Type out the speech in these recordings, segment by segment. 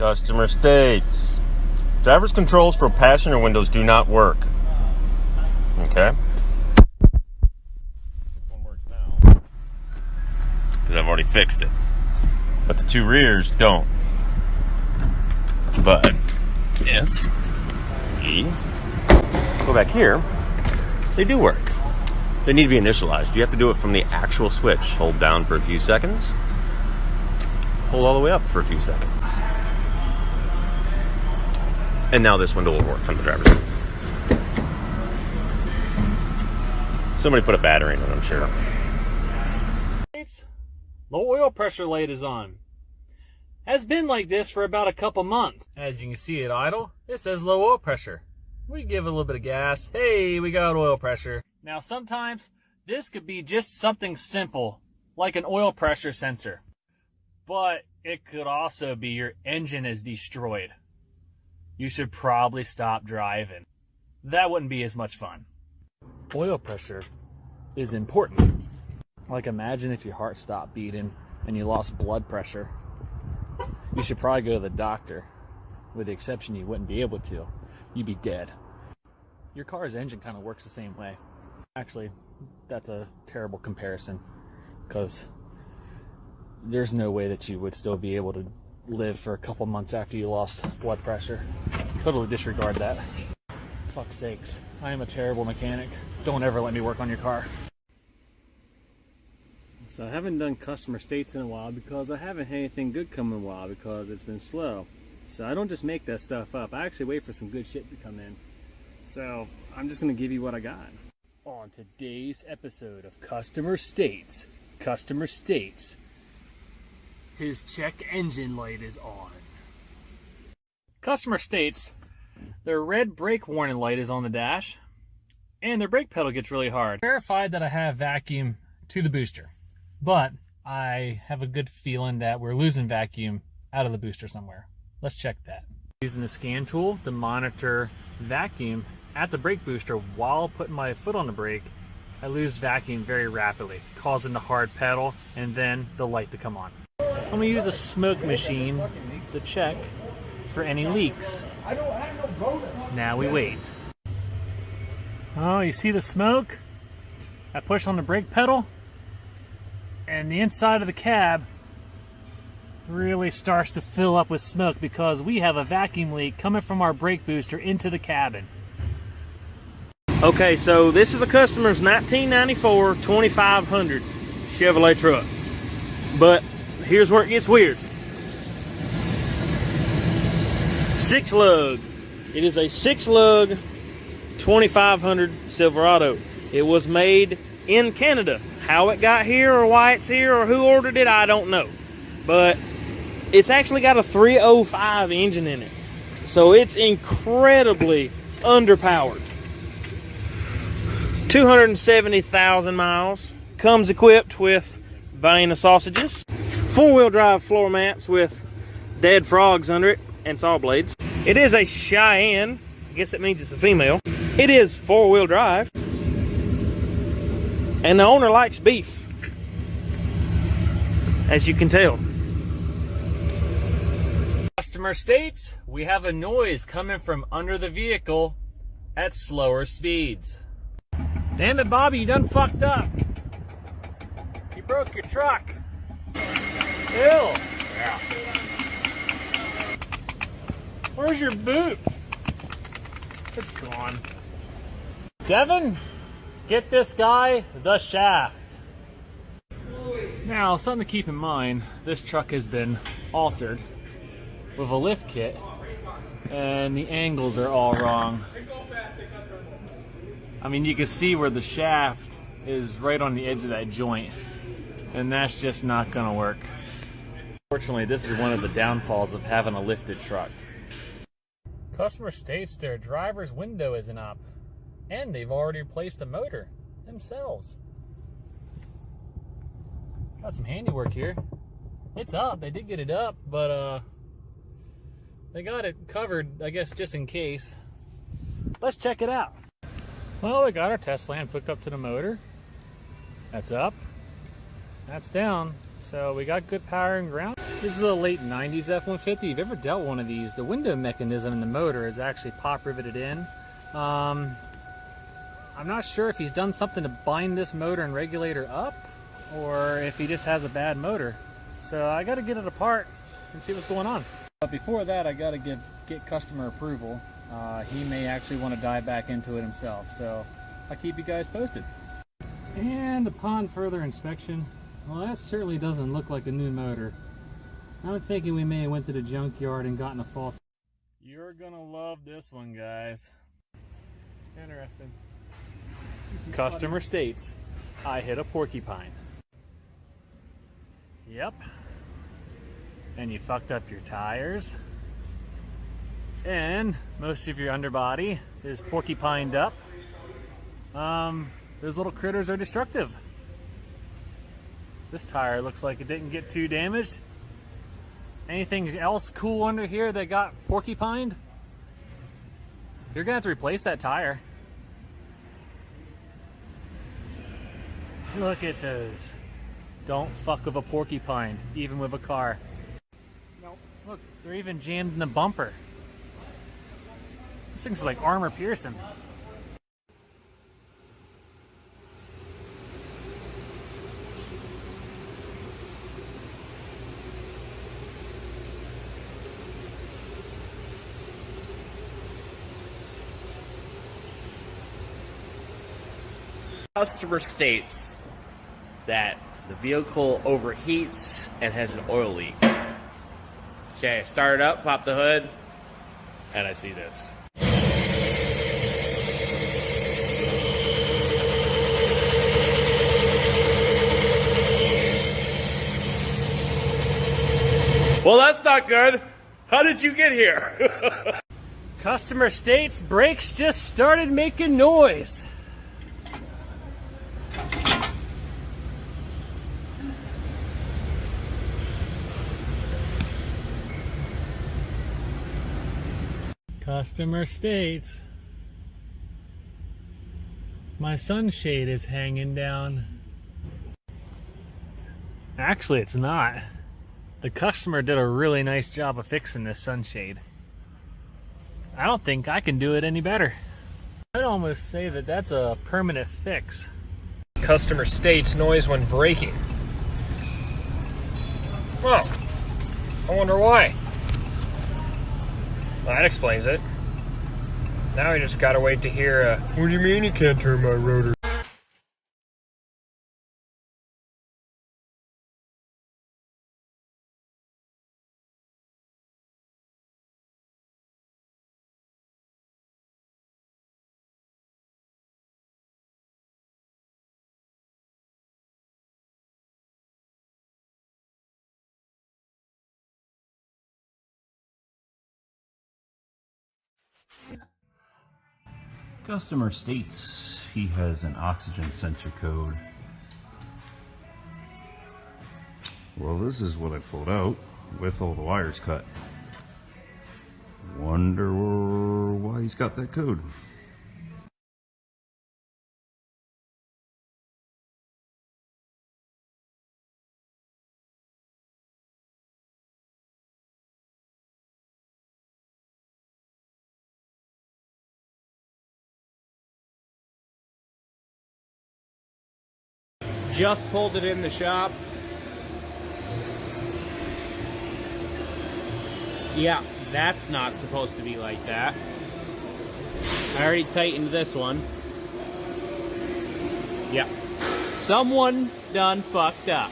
Customer states, driver's controls for passenger windows do not work. Okay. This one works now because I've already fixed it. But the two rears don't. But if let's go back here, they do work. They need to be initialized. You have to do it from the actual switch. Hold down for a few seconds. Hold all the way up for a few seconds. And now this window will work from the driver's seat. Somebody put a battery in it, I'm sure. Low oil pressure light is on. Has been like this for about a couple months. As you can see at idle, it says low oil pressure. We give it a little bit of gas. Hey, we got oil pressure. Now sometimes this could be just something simple, like an oil pressure sensor. But it could also be your engine is destroyed. You should probably stop driving. That wouldn't be as much fun. Oil pressure is important. Like imagine if your heart stopped beating and you lost blood pressure. You should probably go to the doctor. With the exception you wouldn't be able to. You'd be dead. Your car's engine kind of works the same way. Actually, that's a terrible comparison because there's no way that you would still be able to live for a couple months after you lost blood pressure. Totally disregard that. Fuck's sakes. I am a terrible mechanic. Don't ever let me work on your car. So I haven't done customer states in a while because I haven't had anything good come in a while because it's been slow. So I don't just make that stuff up. I actually wait for some good shit to come in. So I'm just going to give you what I got. On today's episode of Customer States, his check engine light is on. Customer states their red brake warning light is on the dash and their brake pedal gets really hard. Verified that I have vacuum to the booster, but I have a good feeling that we're losing vacuum out of the booster somewhere. Let's check that. Using the scan tool to monitor vacuum at the brake booster while putting my foot on the brake, I lose vacuum very rapidly, causing the hard pedal and then the light to come on. I'm going to use a smoke machine to check for any leaks. Now we wait. Oh, you see the smoke? I push on the brake pedal and the inside of the cab really starts to fill up with smoke because we have a vacuum leak coming from our brake booster into the cabin. Okay, so this is a customer's 1994 2500 Chevrolet truck. But here's where it gets weird. 6-lug. It is a 6-lug 2500 Silverado. It was made in Canada. How it got here or why it's here or who ordered it, I don't know. But it's actually got a 305 engine in it. So it's incredibly underpowered. 270,000 miles. Comes equipped with Vienna sausages. 4-wheel drive floor mats with dead frogs under it and saw blades. It is a Cheyenne. I guess that means it's a female. It is 4-wheel drive. And the owner likes beef, as you can tell. Customer states we have a noise coming from under the vehicle at slower speeds. Damn it, Bobby, you done fucked up. You broke your truck. Ew. Yeah. Where's your boot? It's gone. Devin, get this guy the shaft. Now, something to keep in mind, this truck has been altered with a lift kit and the angles are all wrong. I mean, you can see where the shaft is right on the edge of that joint, and that's just not gonna work. Fortunately, this is one of the downfalls of having a lifted truck. Customer states their driver's window isn't up, and they've already replaced a motor themselves. Got some handiwork here. It's up, they did get it up, but they got it covered, I guess, just in case. Let's check it out. Well, we got our test lamps hooked up to the motor. That's up. That's down. So we got good power and ground. This is a late 90s F-150. If you've ever dealt one of these, the window mechanism in the motor is actually pop riveted in. I'm not sure if he's done something to bind this motor and regulator up, or if he just has a bad motor. So I got to get it apart and see what's going on. But before that, I got to get customer approval. He may actually want to dive back into it himself, so I'll keep you guys posted. And upon further inspection, well, that certainly doesn't look like a new motor. I'm thinking we may have went to the junkyard and gotten a fault. You're gonna love this one, guys. Interesting. Customer states, I hit a porcupine. Yep. And you fucked up your tires. And most of your underbody is porcupined up. Those little critters are destructive. This tire looks like it didn't get too damaged. Anything else cool under here that got porcupined? You're gonna have to replace that tire. Look at those. Don't fuck with a porcupine, even with a car. Nope. Look, they're even jammed in the bumper. This thing's like armor piercing. Customer states that the vehicle overheats and has an oil leak. Okay, start it up, pop the hood, and I see this. Well, that's not good. How did you get here? Customer states brakes just started making noise. Customer states my sunshade is hanging down. Actually, it's not. The customer did a really nice job of fixing this sunshade. I don't think I can do it any better. I'd almost say that that's a permanent fix. Customer states noise when braking. Well, I wonder why. Well, that explains it. Now we just gotta wait to hear, what do you mean you can't turn my rotor? Customer states he has an oxygen sensor code. Well, this is what I pulled out with all the wires cut. Wonder why he's got that code. Just pulled it in the shop. Yeah, that's not supposed to be like that. I already tightened this one. Yeah. Someone done fucked up.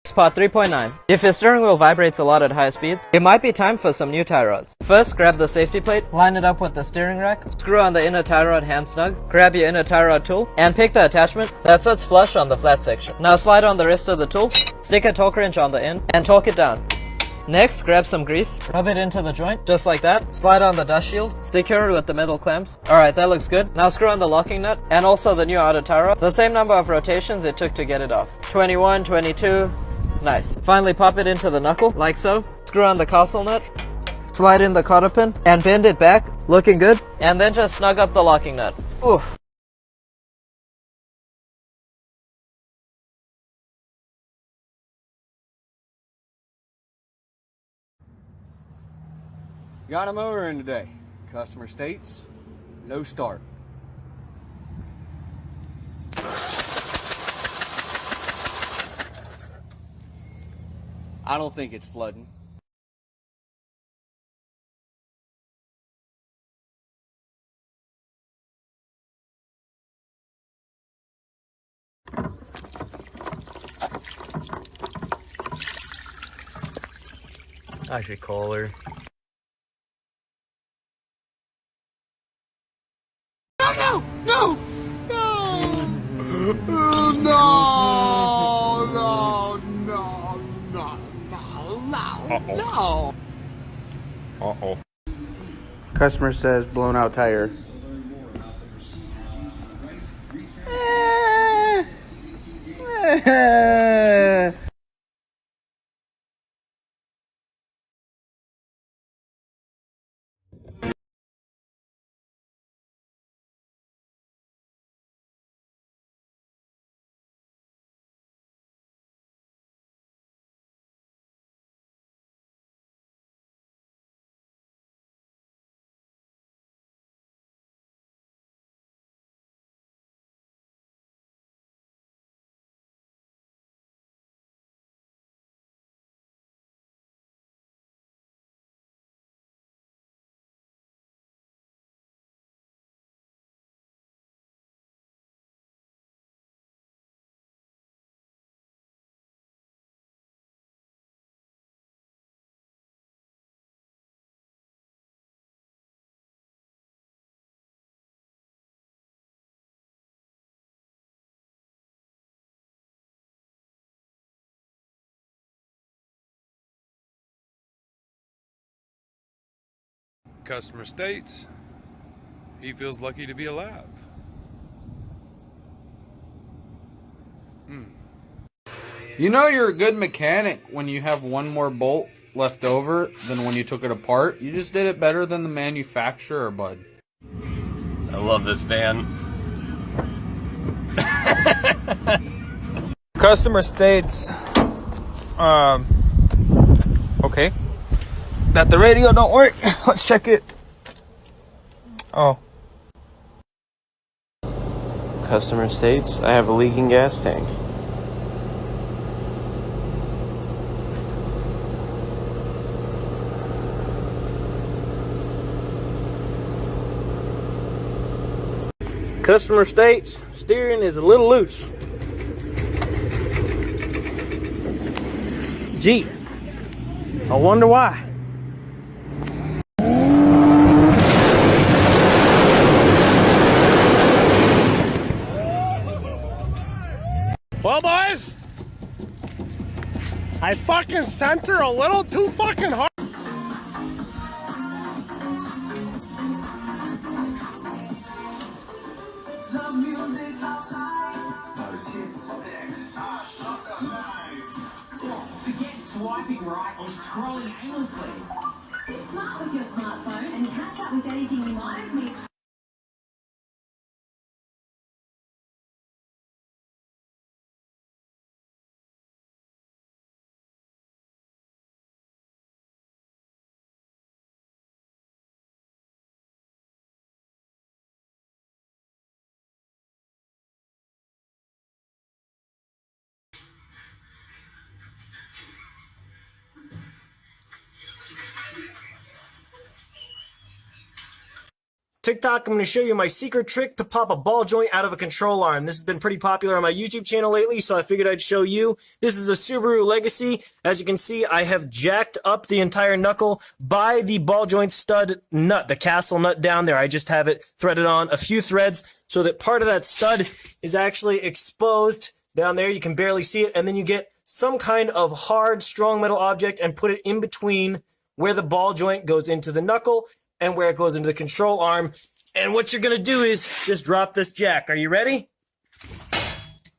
Spot 3.9. If your steering wheel vibrates a lot at high speeds, it might be time for some new tie rods. First, grab the safety plate, line it up with the steering rack, screw on the inner tie rod hand snug, grab your inner tie rod tool, and pick the attachment that sits flush on the flat section. Now slide on the rest of the tool, stick a torque wrench on the end, and torque it down. Next, grab some grease, rub it into the joint, just like that. Slide on the dust shield, secure it with the metal clamps. Alright, that looks good. Now screw on the locking nut, and also the new outer tie rod. The same number of rotations it took to get it off. 21, 22... Nice. Finally pop it into the knuckle, like so. Screw on the castle nut, slide in the cotter pin, and bend it back, looking good. And then just snug up the locking nut. Oof. Got a motor in today. Customer states, no start. I don't think it's flooding. I should call her. Uh-oh. Customer says blown out tire. Customer states he feels lucky to be alive. You know you're a good mechanic when you have one more bolt left over than when you took it apart. You just did it better than the manufacturer, bud. I love this van. Customer states, okay, that the radio don't work. Let's check it. Oh. Customer states, I have a leaking gas tank. Customer states, steering is a little loose. Gee, I wonder why. Well, boys, I fucking sent her a little too fucking hard. Forget swiping right or scrolling aimlessly. Be smart with your smartphone and catch up with anything you might have missed. TikTok, I'm going to show you my secret trick to pop a ball joint out of a control arm. This has been pretty popular on my YouTube channel lately, so I figured I'd show you. This is a Subaru Legacy. As you can see, I have jacked up the entire knuckle by the ball joint stud nut, the castle nut down there. I just have it threaded on a few threads so that part of that stud is actually exposed down there. You can barely see it, and then you get some kind of hard, strong metal object and put it in between where the ball joint goes into the knuckle and where it goes into the control arm. And what you're going to do is just drop this jack. Are you ready?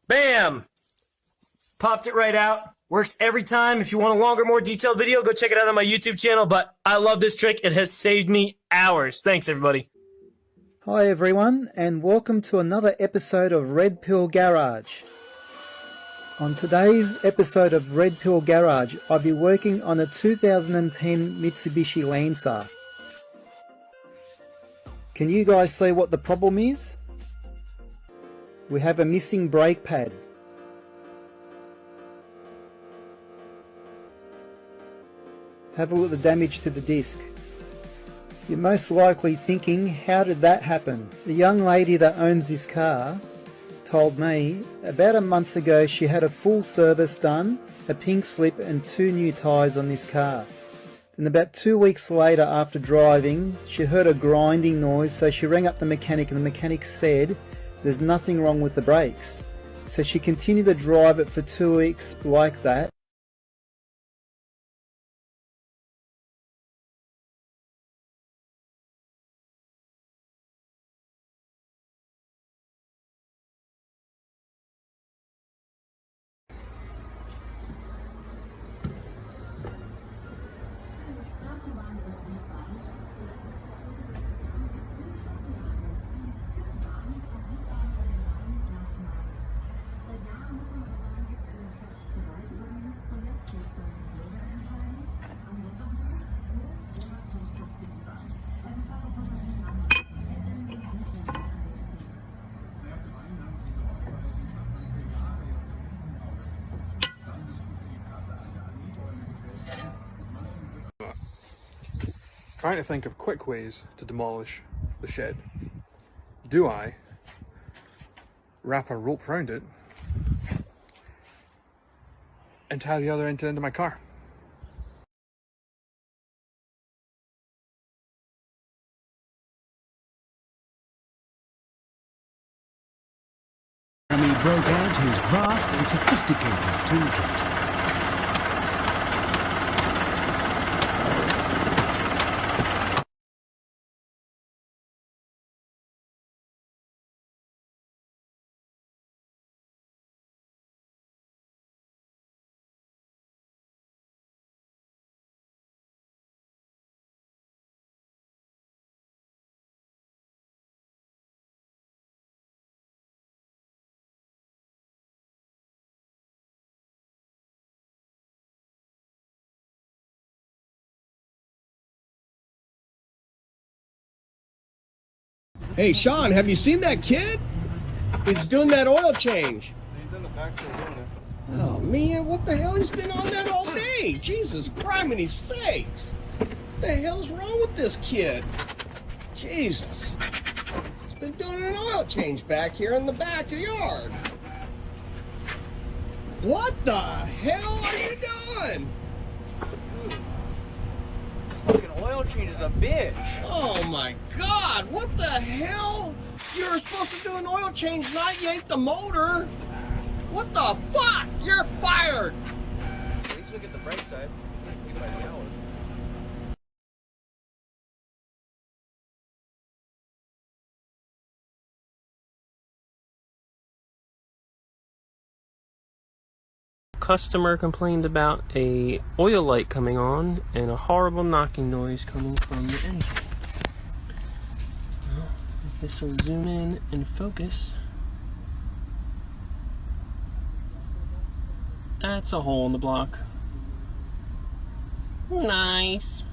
Bam! Popped it right out. Works every time. If you want a longer, more detailed video, go check it out on my YouTube channel. But I love this trick. It has saved me hours. Thanks, everybody. Hi, everyone, and welcome to another episode of Red Pill Garage. On today's episode of Red Pill Garage, I'll be working on a 2010 Mitsubishi Lancer. Can you guys see what the problem is? We have a missing brake pad. Have a look at the damage to the disc. You're most likely thinking, how did that happen? The young lady that owns this car told me about a month ago she had a full service done, a pink slip and 2 new tyres on this car. And about 2 weeks later, after driving, she heard a grinding noise, so she rang up the mechanic and the mechanic said there's nothing wrong with the brakes. So she continued to drive it for 2 weeks like that. Trying to think of quick ways to demolish the shed. Do I wrap a rope around it and tie the other end to the end of my car? Jeremy broke out his vast and sophisticated toolkit. Hey, Sean, have you seen that kid? He's doing that oil change. He's in the back there doing it. Oh, man, what the hell? He's been on that all day. Jesus, criminy sakes. What the hell's wrong with this kid? Jesus. He's been doing an oil change back here in the back of the yard. What the hell are you doing? Fucking oil change is a bitch. Oh my God, what the hell? You were supposed to do an oil change, not yank the motor. What the fuck? You're fired. At least look at the bright side. By the hour. Customer complained about a oil light coming on and a horrible knocking noise coming from the engine. Well, if this will zoom in and focus. That's a hole in the block. Nice.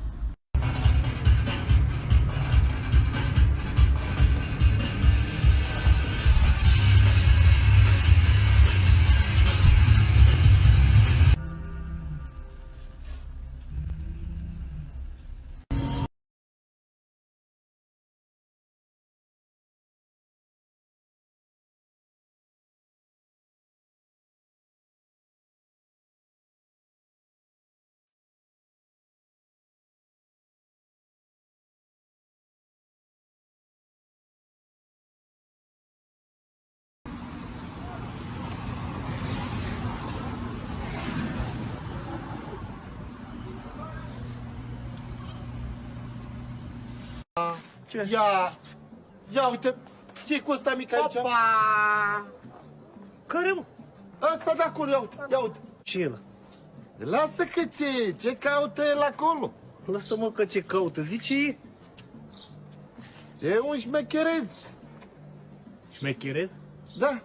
Ia uite, ce-i cu ăsta mic aici? Opa! Care, mă? Ăsta de acolo, ia uite. Ce e ăla? Lasă că ce caută el acolo? Lasă-mă că ce caută, zice. E un șmecherez. Șmecherez? Da.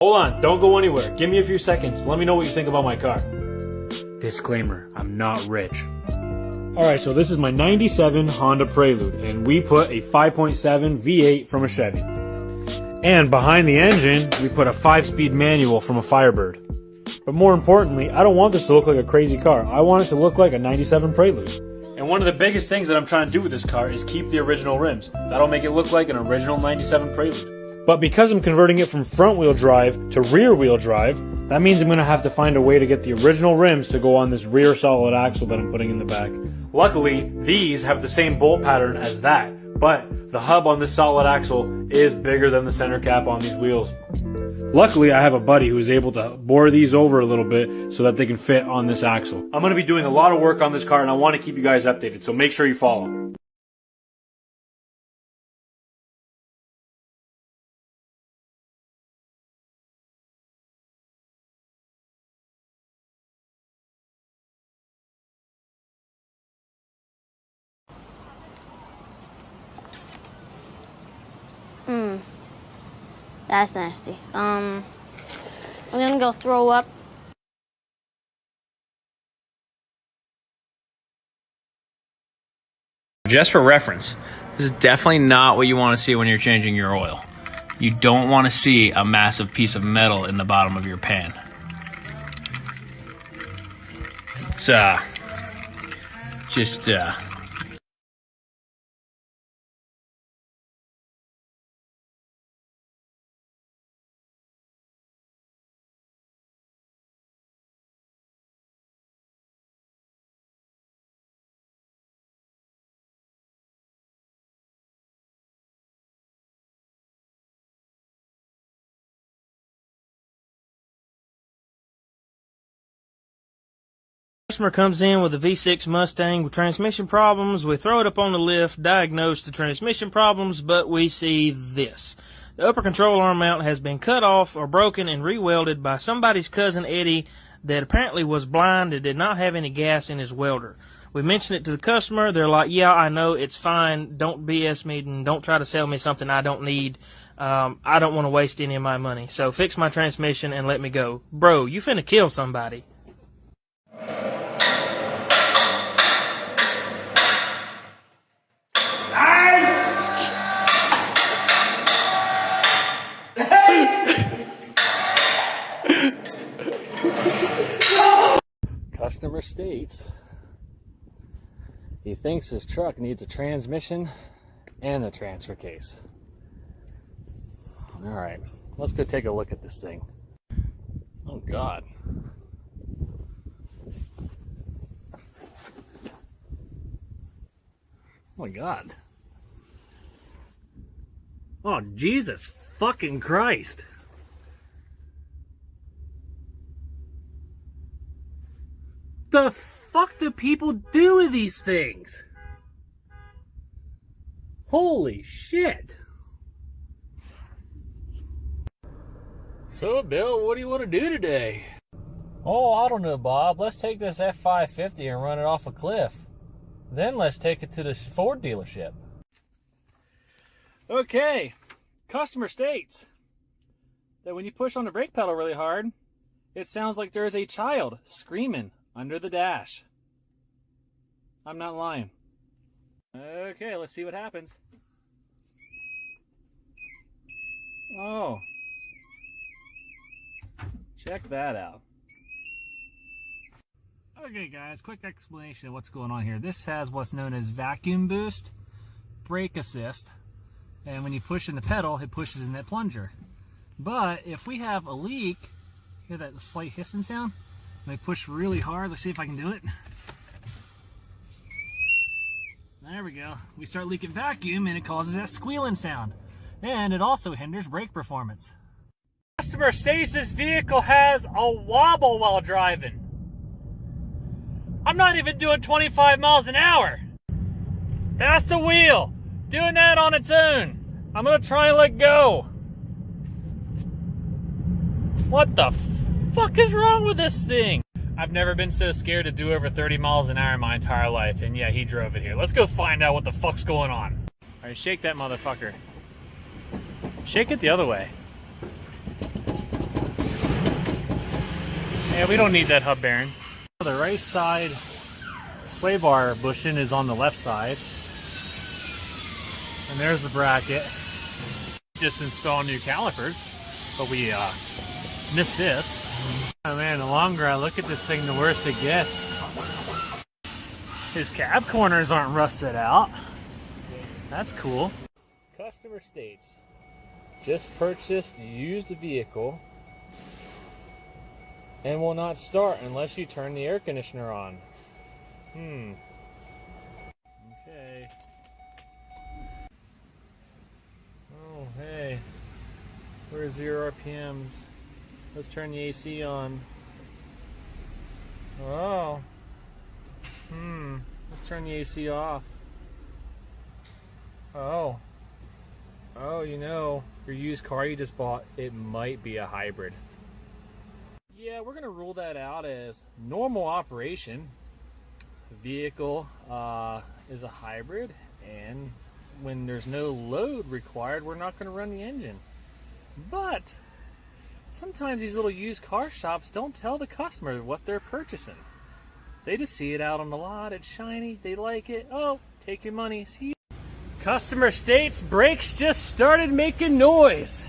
Hold on, don't go anywhere. Give me a few seconds. Let me know what you think about my car. Disclaimer, I'm not rich. Alright, so this is my 97 Honda Prelude, and we put a 5.7 V8 from a Chevy. And behind the engine, we put a 5-speed manual from a Firebird. But more importantly, I don't want this to look like a crazy car. I want it to look like a 97 Prelude. And one of the biggest things that I'm trying to do with this car is keep the original rims. That'll make it look like an original 97 Prelude. But because I'm converting it from front-wheel drive to rear-wheel drive, that means I'm going to have to find a way to get the original rims to go on this rear solid axle that I'm putting in the back. Luckily, these have the same bolt pattern as that, but the hub on this solid axle is bigger than the center cap on these wheels. Luckily, I have a buddy who is able to bore these over a little bit so that they can fit on this axle. I'm going to be doing a lot of work on this car, and I want to keep you guys updated, so make sure you follow. That's nasty. I'm gonna go throw up. Just for reference, this is definitely not what you want to see when you're changing your oil. You don't want to see a massive piece of metal in the bottom of your pan. It's Customer comes in with a V6 Mustang with transmission problems. We throw it up on the lift, diagnose the transmission problems, but we see this. The upper control arm mount has been cut off or broken and re-welded by somebody's cousin Eddie that apparently was blind and did not have any gas in his welder. We mentioned it to the customer. They're like, yeah, I know, it's fine. Don't BS me and don't try to sell me something I don't need. I don't want to waste any of my money. So fix my transmission and let me go. Bro, you finna kill somebody. Customer states he thinks his truck needs a transmission and a transfer case. Alright, let's go take a look at this thing. Oh God. Oh my God. Oh Jesus fucking Christ. The fuck do people do with these things? Holy shit. So, Bill, what do you want to do today? Oh, I don't know, Bob. Let's take this F550 and run it off a cliff. Then let's take it to the Ford dealership. Okay. Customer states that when you push on the brake pedal really hard, it sounds like there is a child screaming under the dash. I'm not lying. Okay, let's see what happens. Oh. Check that out. Okay guys, quick explanation of what's going on here. This has what's known as vacuum boost, brake assist, and when you push in the pedal, it pushes in that plunger. But if we have a leak, hear that slight hissing sound? When I push really hard, let's see if I can do it. There we go. We start leaking vacuum and it causes that squealing sound. And it also hinders brake performance. Customer states this vehicle has a wobble while driving. I'm not even doing 25 miles an hour. That's the wheel. Doing that on its own. I'm gonna try and let go. What the fuck is wrong with this thing? I've never been so scared to do over 30 miles an hour in my entire life, and yeah, he drove it here. Let's go find out what the fuck's going on. Alright, shake that motherfucker. Shake it the other way. Yeah, we don't need that hub bearing. The right side sway bar bushing is on the left side. And there's the bracket. Just install new calipers, but we missed this. Oh man, the longer I look at this thing, the worse it gets. His cab corners aren't rusted out. That's cool. Customer states, just purchased used vehicle and will not start unless you turn the air conditioner on. Okay. Oh, hey. We're 0 RPMs. Let's turn the AC on. Oh. Let's turn the AC off. Oh. Oh, you know, your used car you just bought, it might be a hybrid. Yeah, we're gonna rule that out as normal operation. The vehicle is a hybrid, and when there's no load required, we're not gonna run the engine. But sometimes these little used car shops don't tell the customer what they're purchasing. They just see it out on the lot, it's shiny, they like it. Oh, take your money, see you. Customer states brakes just started making noise.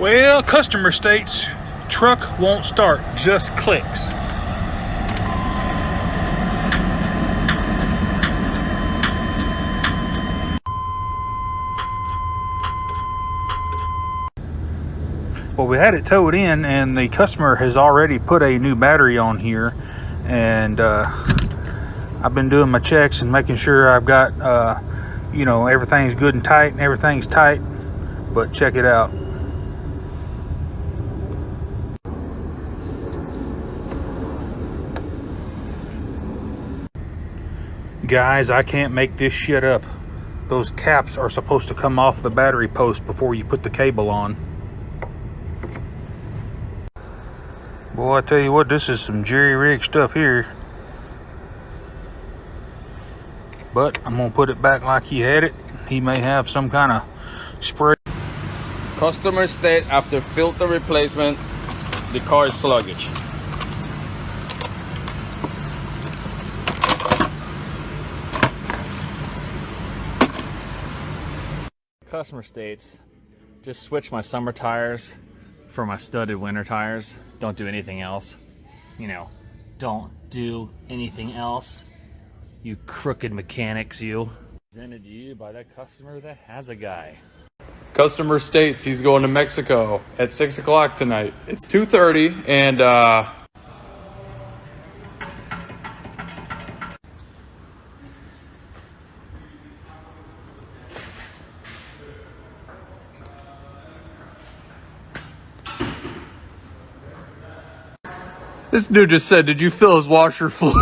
Well, customer states truck won't start, just clicks. Well, we had it towed in, and the customer has already put a new battery on here, and I've been doing my checks and making sure I've got you know, everything's good and tight, and everything's tight. But check it out. Guys, I can't make this shit up. Those caps are supposed to come off the battery post before you put the cable on. Boy, I tell you what, this is some jerry-rig stuff here. But I'm gonna put it back like he had it. He may have some kind of spray. Customer state after filter replacement, the car is sluggish. Customer states, just switch my summer tires for my studded winter tires. Don't do anything else. You know, don't do anything else. You crooked mechanics, you. Presented to you by that customer that has a guy. Customer states he's going to Mexico at 6 o'clock tonight. It's 2:30 and this dude just said, did you fill his washer fluid?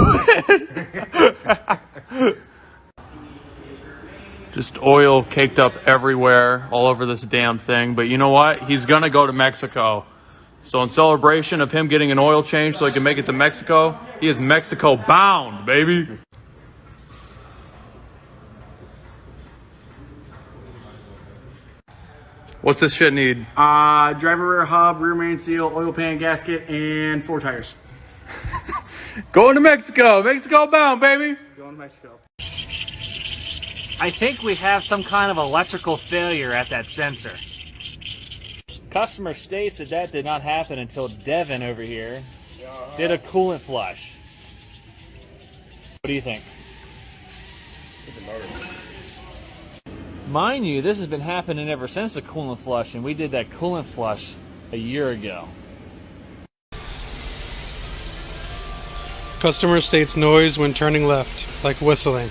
Just oil caked up everywhere, all over this damn thing. But you know what? He's gonna go to Mexico. So in celebration of him getting an oil change so he can make it to Mexico, he is Mexico bound, baby. What's this shit need? Driver rear hub, rear main seal, oil pan gasket, and 4 tires. Going to Mexico. Mexico bound, baby. Going to Mexico. I think we have some kind of electrical failure at that sensor. Customer states that that did not happen until Devin over here did a coolant flush. What do you think? Mind you, this has been happening ever since the coolant flush, and we did that coolant flush a year ago. Customer states noise when turning left, like whistling.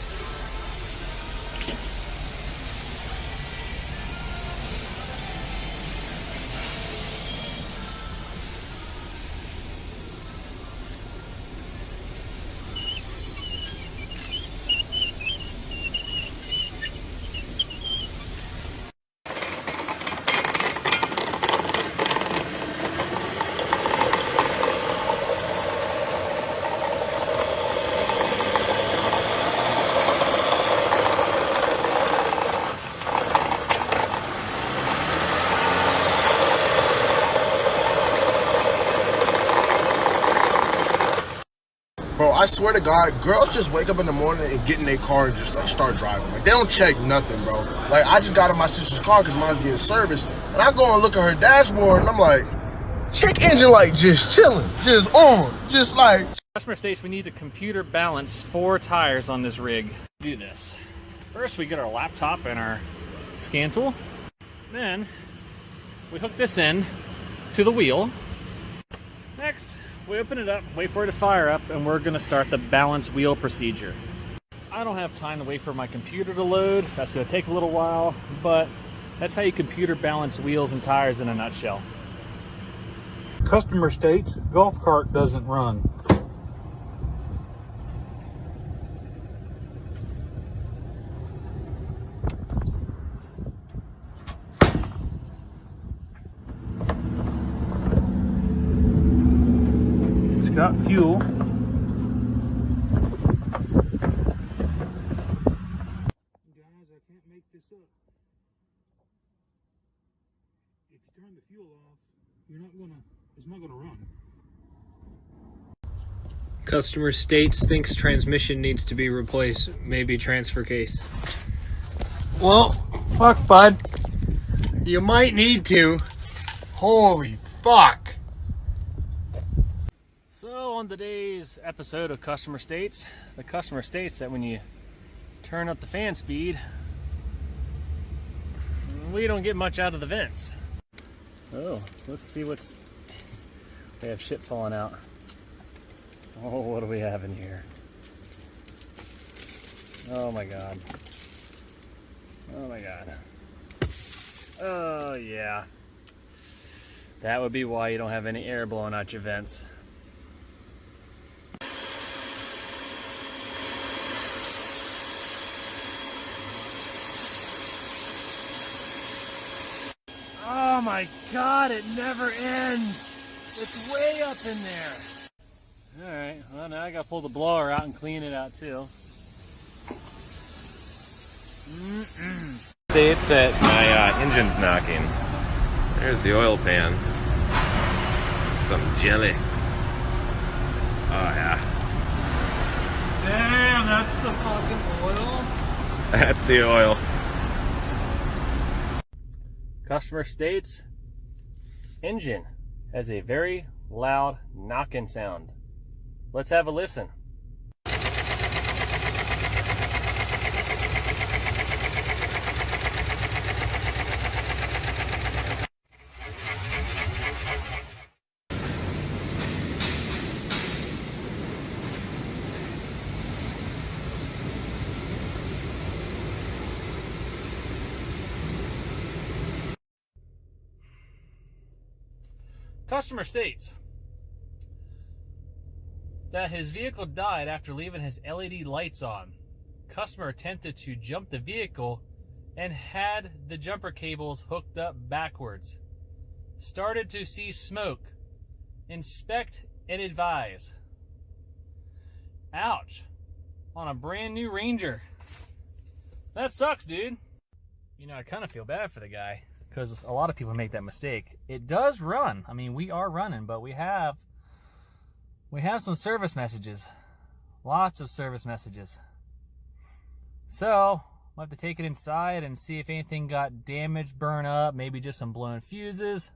Bro, I swear to God, girls just wake up in the morning and get in their car and just like start driving. Like they don't check nothing, bro. Like I just got in my sister's car because mine's getting serviced, and I go and look at her dashboard and I'm like, check engine light just chilling, just on, just like. Customer states we need to computer balance 4 tires on this rig. Do this. First we get our laptop and our scan tool. Then we hook this in to the wheel. Next, we open it up, wait for it to fire up, and we're going to start the balance wheel procedure. I don't have time to wait for my computer to load. That's going to take a little while, but that's how you computer balance wheels and tires in a nutshell. Customer states golf cart doesn't run. Got fuel. Guys, I can't make this up. If you turn the fuel off, it's not gonna run. Customer states thinks transmission needs to be replaced. Maybe transfer case. Well, fuck, bud. You might need to. Holy fuck. So on today's episode of Customer States, the customer states that when you turn up the fan speed, we don't get much out of the vents. Oh, let's see what's... We have shit falling out. Oh, what do we have in here? Oh my god. Oh my god. Oh yeah. That would be why you don't have any air blowing out your vents. Oh my god, it never ends! It's way up in there! Alright, well now I gotta pull the blower out and clean it out too. States that my engine's knocking. There's the oil pan. Some jelly. Oh yeah. Damn, that's the fucking oil? That's the oil. Customer states, engine has a very loud knocking sound. Let's have a listen. Customer states that his vehicle died after leaving his LED lights on. Customer attempted to jump the vehicle and had the jumper cables hooked up backwards. Started to see smoke. Inspect and advise. Ouch. On a brand new Ranger. That sucks, dude. You know, I kind of feel bad for the guy, because a lot of people make that mistake. It does run. I mean, we are running, but we have some service messages. Lots of service messages. So, we'll have to take it inside and see if anything got damaged, burned up, maybe just some blown fuses,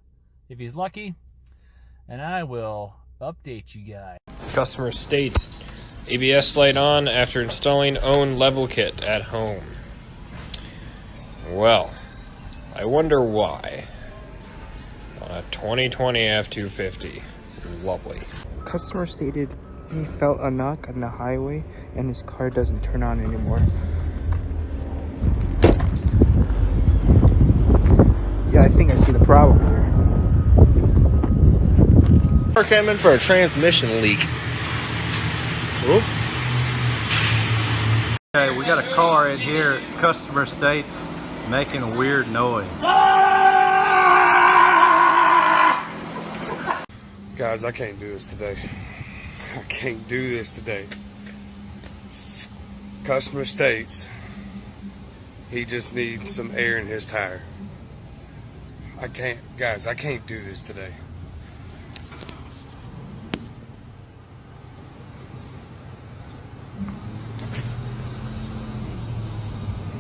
if he's lucky. And I will update you guys. Customer states ABS light on after installing own level kit at home. Well, I wonder why. On a 2020 F-250. Lovely. Customer stated he felt a knock on the highway and his car doesn't turn on anymore. Yeah, I think I see the problem here. We're coming for a transmission leak. Whoop. Okay, we got a car in here, customer states, making a weird noise. Guys, I can't do this today. I can't do this today. Customer states he just needs some air in his tire. I can't, guys, I can't do this today.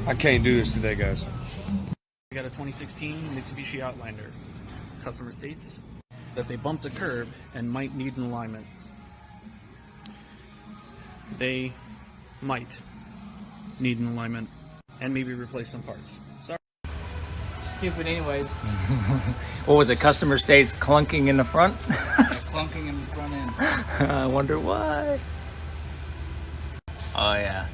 I can't do this today, guys. We got a 2016 Mitsubishi Outlander. Customer states that they bumped a curb and might need an alignment. They might need an alignment and maybe replace some parts. Sorry. Stupid anyways. What was it? Customer states clunking in the front? Clunking in the front end. I wonder why. Oh yeah.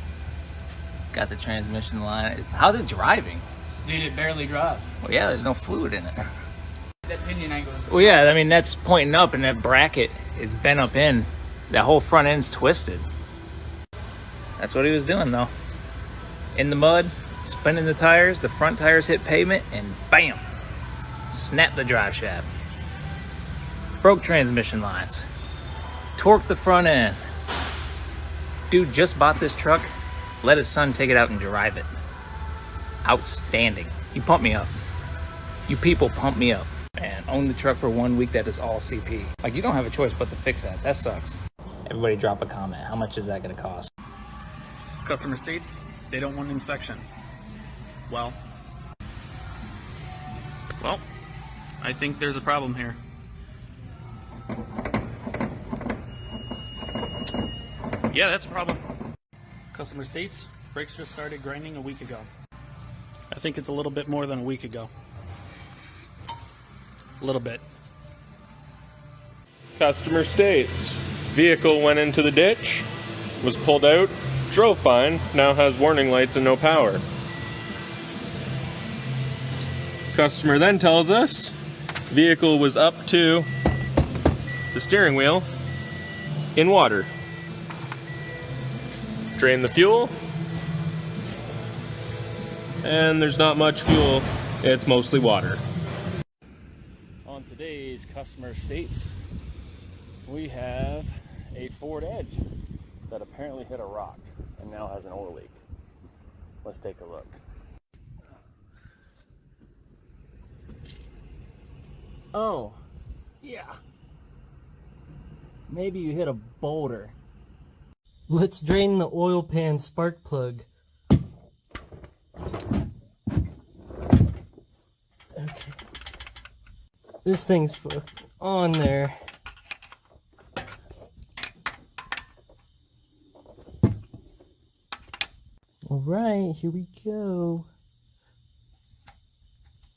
Got the transmission line. How's it driving? Dude, it barely drives. Well, yeah, there's no fluid in it. That pinion angle is... Well, yeah, I mean, that's pointing up and that bracket is bent up in. That whole front end's twisted. That's what he was doing, though. In the mud, spinning the tires, the front tires hit pavement, and bam! Snapped the drive shaft. Broke transmission lines. Torqued the front end. Dude just bought this truck, let his son take it out and drive it. Outstanding. You pump me up. You people pump me up. Man, own the truck for 1 week, that is all CP. Like, you don't have a choice but to fix that. That sucks. Everybody drop a comment. How much is that gonna cost? Customer states they don't want an inspection. Well, I think there's a problem here. Yeah, that's a problem. Customer states brakes just started grinding a week ago. I think it's a little bit more than a week ago. A little bit. Customer states vehicle went into the ditch, was pulled out, drove fine, now has warning lights and no power. Customer then tells us vehicle was up to the steering wheel in water. Drain the fuel, and there's not much fuel, it's mostly water. On today's customer states, we have a Ford Edge that apparently hit a rock and now has an oil leak. Let's take a look. Oh, yeah. Maybe you hit a boulder. Let's drain the oil pan spark plug. Okay. This thing's on there. Alright, here we go.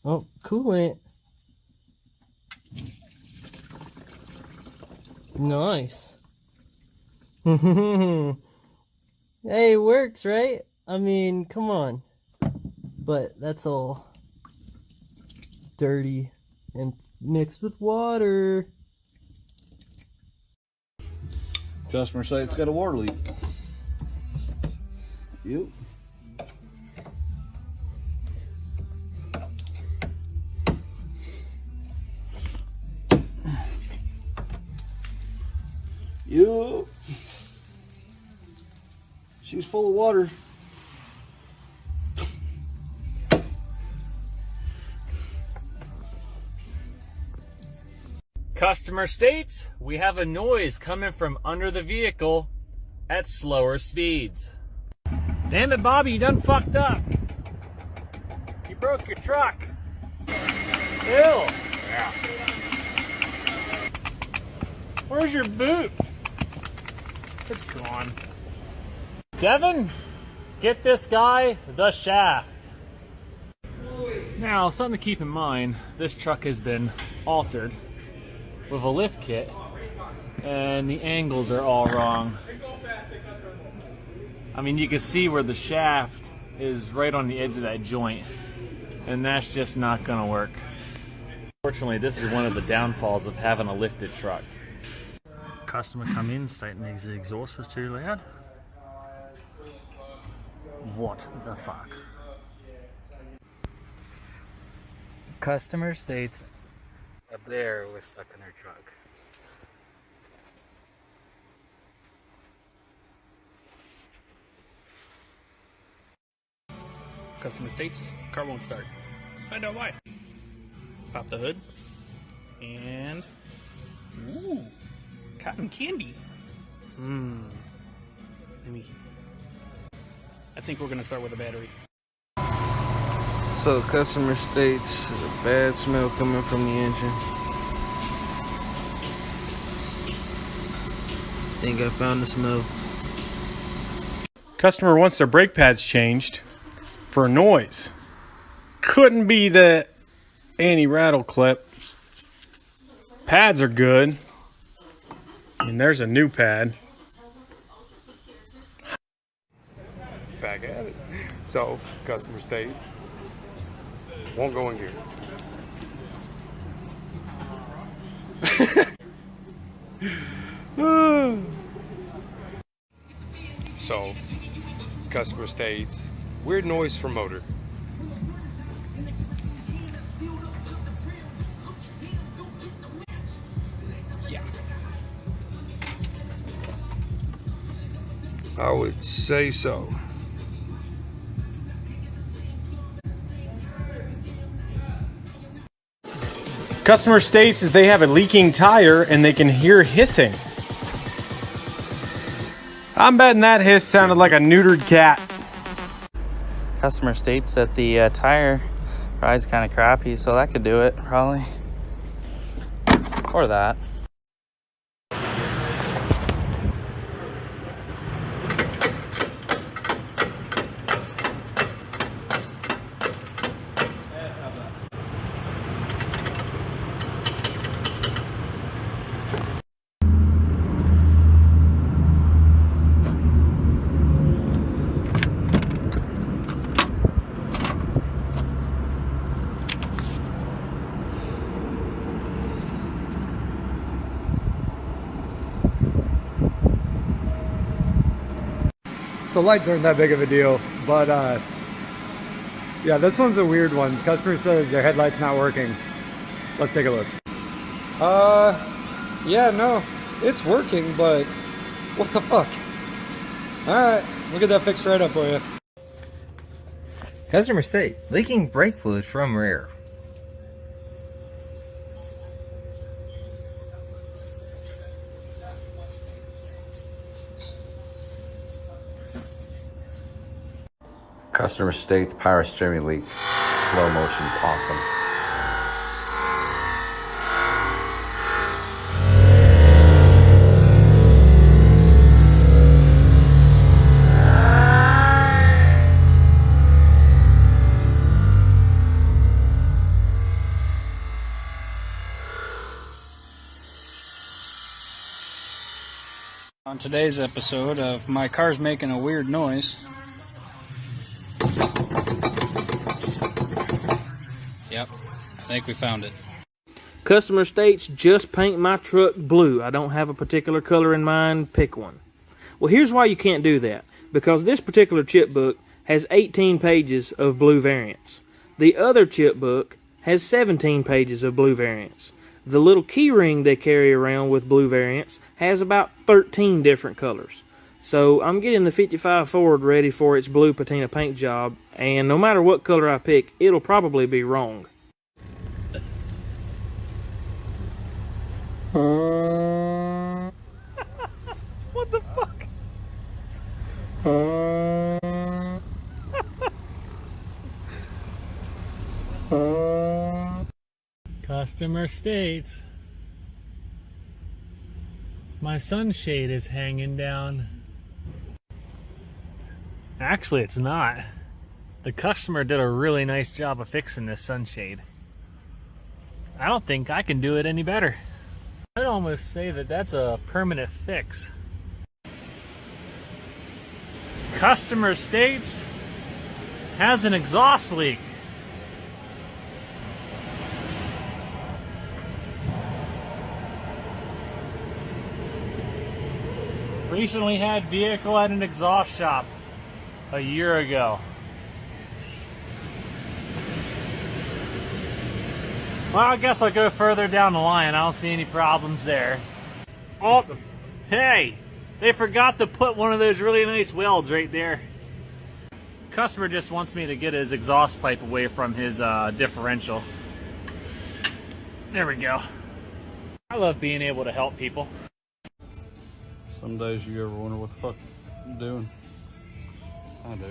Oh, coolant. Nice. Hey, it works, right? I mean, come on. But that's all dirty and mixed with water. Customer say it's got a water leak. Yep. Yep. She's full of water. Customer states we have a noise coming from under the vehicle at slower speeds. Damn it, Bobby, you done fucked up. You broke your truck. Ew. Yeah. Where's your boot? It's gone. Devin, get this guy the shaft. Now, something to keep in mind, this truck has been altered with a lift kit and the angles are all wrong. I mean, you can see where the shaft is right on the edge of that joint, and that's just not gonna work. Fortunately, this is one of the downfalls of having a lifted truck. Customer come in stating the exhaust was too loud. What the fuck? Customer states a bear was stuck in her truck. Customer states car won't start. Let's find out why. Pop the hood and ooh, cotton candy. I think we're gonna start with a battery. So customer states there's a bad smell coming from the engine. Think I found the smell. Customer wants their brake pads changed for noise. Couldn't be the anti-rattle clip. Pads are good. And there's a new pad. Back at it. So, customer states, won't go in gear. So, customer states, weird noise from motor. Yeah. I would say so. Customer states that they have a leaking tire and they can hear hissing. I'm betting that hiss sounded like a neutered cat. Customer states that the tire ride's kind of crappy, so that could do it, probably. Or that. So lights aren't that big of a deal, but yeah, this one's a weird one. Customer says their headlight's not working. Let's take a look. Yeah, no, it's working, but what the fuck? Alright, we'll get that fixed right up for you. Customer state, leaking brake fluid from rear. Customer states power steering leak. Slow motion is awesome. On today's episode of My Car's Making a Weird Noise. Yep, I think we found it. Customer states, just paint my truck blue. I don't have a particular color in mind, pick one. Well, here's why you can't do that. Because this particular chip book has 18 pages of blue variants. The other chip book has 17 pages of blue variants. The little key ring they carry around with blue variants has about 13 different colors. So I'm getting the 55 Ford ready for its blue patina paint job, and no matter what color I pick, it'll probably be wrong. What the fuck? Customer states, my sunshade is hanging down. Actually, it's not. The customer did a really nice job of fixing this sunshade. I don't think I can do it any better. I'd almost say that that's a permanent fix. Customer states has an exhaust leak. Recently had vehicle at an exhaust shop a year ago. Well, I guess I'll go further down the line. I don't see any problems there. Oh, hey, they forgot to put one of those really nice welds right there. Customer just wants me to get his exhaust pipe away from his differential. There we go. I love being able to help people. Some days you ever wonder what the fuck I'm doing? I do.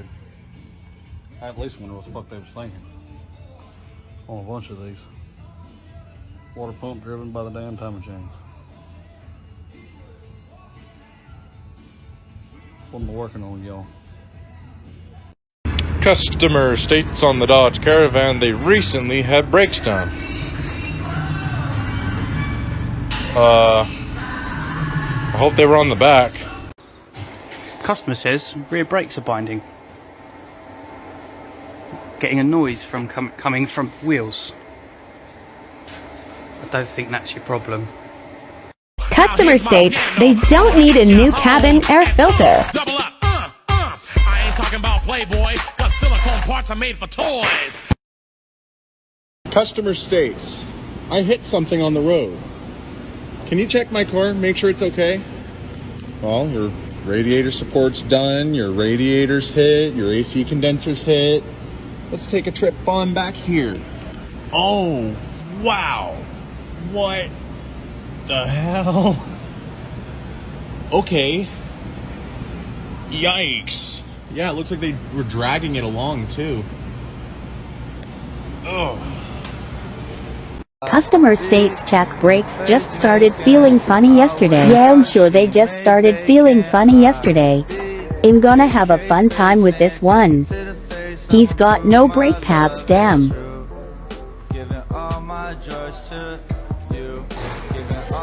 I at least wonder what the fuck they was thinking. On a bunch of these. Water pump driven by the damn timing chains. What am I working on, y'all? Customer states on the Dodge Caravan they recently had brakes done. I hope they were on the back. Customer says rear brakes are binding. Getting a noise from coming from wheels. I don't think that's your problem. Customer states they don't need a new cabin air filter. I ain't talking about Playboy, but silicone parts are made for toys. Customer states, I hit something on the road. Can you check my car, make sure it's okay? Well, your radiator support's done, your radiator's hit, your AC condenser's hit. Let's take a trip on back here. Oh, wow. What the hell? Okay. Yikes. Yeah, it looks like they were dragging it along too. Oh. Customer states check brakes just started feeling funny yesterday. Yeah, I'm sure they just started feeling funny yesterday. I'm gonna have a fun time with this one. He's got no brake pads, damn.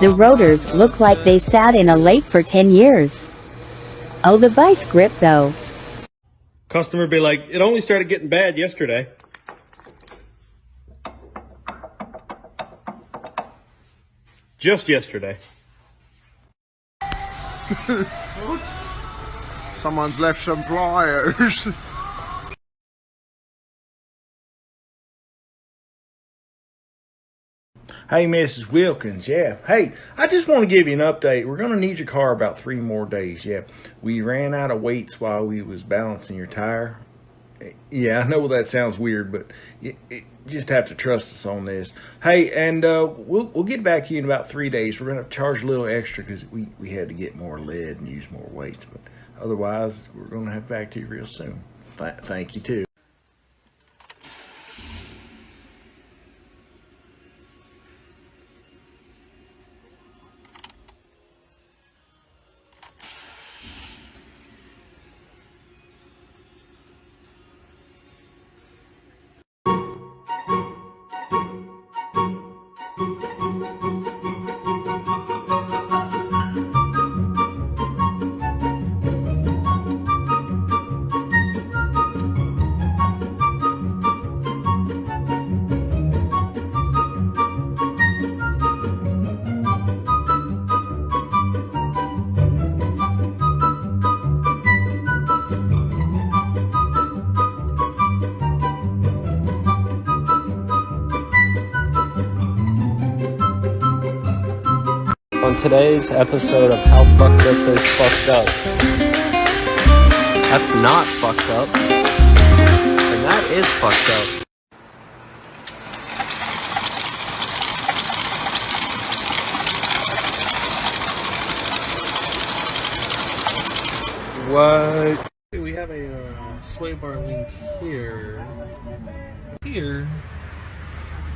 The rotors look like they sat in a lake for 10 years. Oh, the vice grip though. Customer be like, it only started getting bad yesterday. Just yesterday. Someone's left some pliers. Hey, Mrs. Wilkins, yeah. Hey, I just want to give you an update. We're going to need your car about 3 more days, yeah. We ran out of weights while we was balancing your tire. Yeah, I know that sounds weird, but you just have to trust us on this. Hey, and we'll get back to you in about 3 days. We're going to charge a little extra because we had to get more lead and use more weights. But otherwise, we're going to have back to you real soon. Thank you, too. On today's episode of How Fucked Up Is Fucked Up. That's not fucked up. And that is fucked up. What? We have a sway bar link here. Here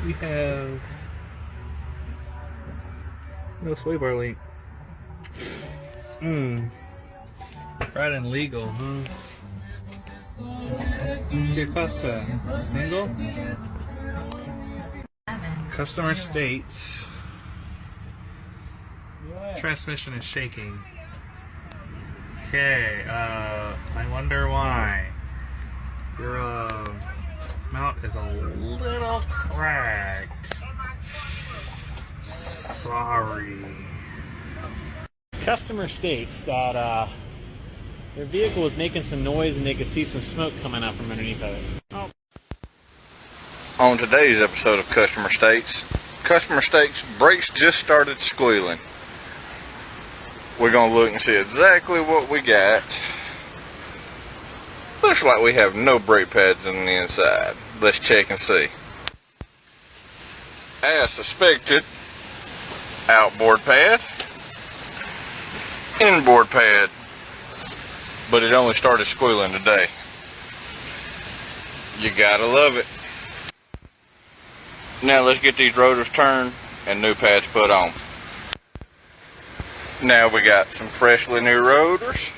we have no sway bar link. Right and legal, huh? ¿Qué pasa? Single? Customer states transmission is shaking. Okay, I wonder why. Your mount is a little cracked. Sorry. Customer states that their vehicle is making some noise and they could see some smoke coming out from underneath of it. Oh. On today's episode of Customer States, brakes just started squealing. We're going to look and see exactly what we got. Looks like we have no brake pads on the inside. Let's check and see. As suspected, outboard pad, inboard pad, but it only started squealing today. You gotta love it. Now let's get these rotors turned and new pads put on. Now we got some freshly new rotors,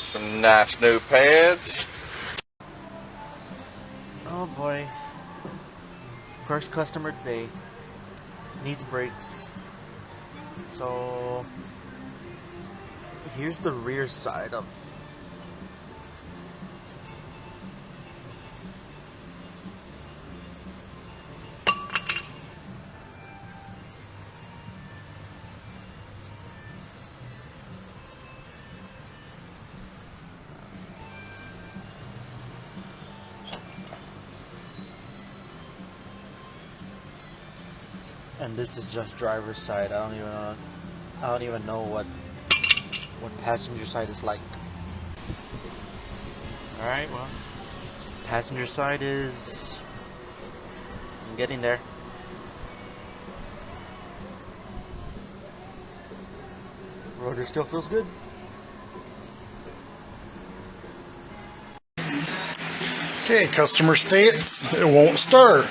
some nice new pads. Oh boy. First customer today. Needs brakes. So here's the rear side of and this is just driver's side. I don't even know what passenger side is like. Alright, well, passenger side is, I'm getting there. Rotor still feels good. Okay, customer states it won't start.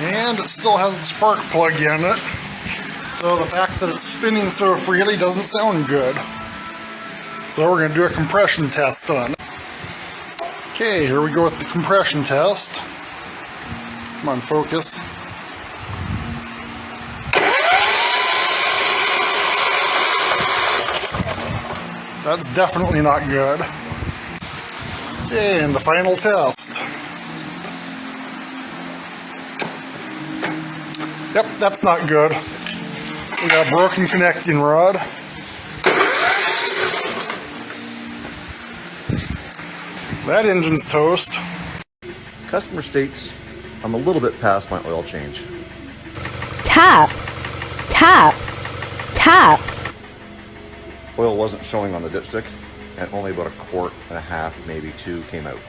And it still has the spark plug in it, so the fact that it's spinning so freely doesn't sound good. So we're going to do a compression test on it. Okay, here we go with the compression test. Come on, focus. That's definitely not good. Okay, and the final test. Yep, that's not good. We got a broken connecting rod. That engine's toast. Customer states I'm a little bit past my oil change. Tap, tap, tap. Oil wasn't showing on the dipstick, and only about 1.5 quarts, maybe 2, came out.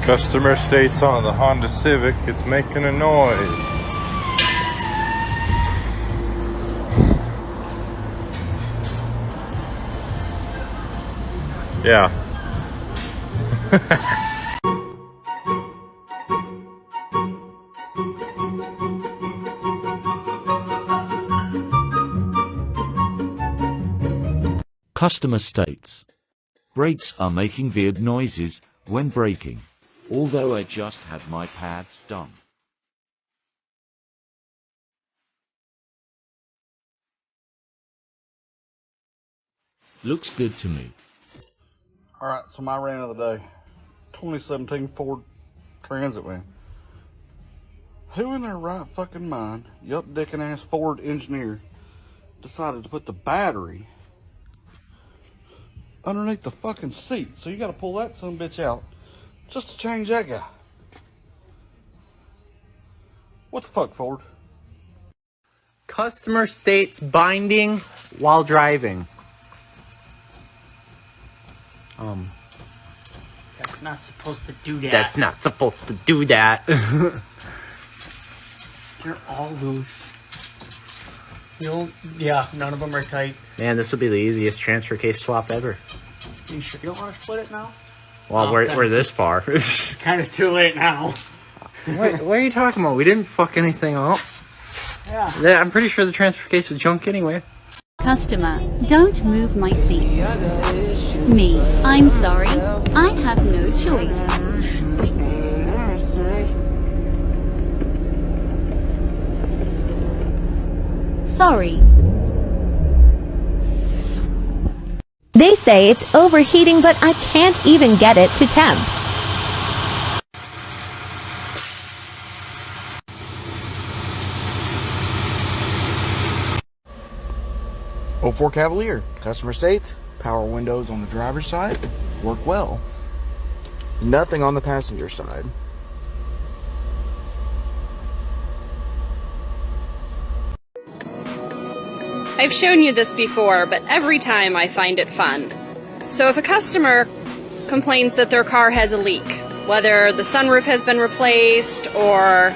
Customer states on the Honda Civic it's making a noise. Yeah. Customer states, brakes are making weird noises when braking, although I just had my pads done. Looks good to me. Alright, so my rant of the day. 2017 Ford Transit van. Who in their right fucking mind, yup dickin' ass Ford engineer, decided to put the battery underneath the fucking seat? So you gotta pull that son bitch out just to change that guy. What the fuck, Ford? Customer states binding while driving. That's not supposed to do that. That's not supposed to do that. They're all loose. Yeah, none of them are tight. Man, this will be the easiest transfer case swap ever. You sure you don't want to split it now? Well, we're this far. Kind of too late now. What are you talking about? We didn't fuck anything up. Yeah. I'm pretty sure the transfer case is junk anyway. Customer, don't move my seat. Me, I'm sorry. I have no choice. Sorry. They say it's overheating, but I can't even get it to temp. '04 Cavalier. Customer states, power windows on the driver's side work well. Nothing on the passenger side. I've shown you this before, but every time I find it fun. So if a customer complains that their car has a leak, whether the sunroof has been replaced or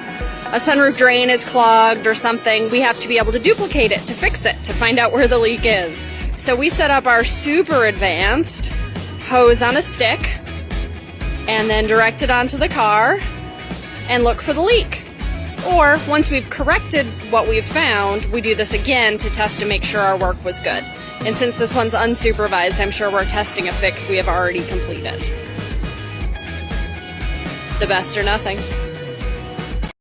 a sunroof drain is clogged or something, we have to be able to duplicate it to fix it, to find out where the leak is. So we set up our super advanced hose on a stick and then direct it onto the car and look for the leak. Or once we've corrected what we've found, we do this again to test to make sure our work was good. And since this one's unsupervised, I'm sure we're testing a fix we have already completed. The best or nothing.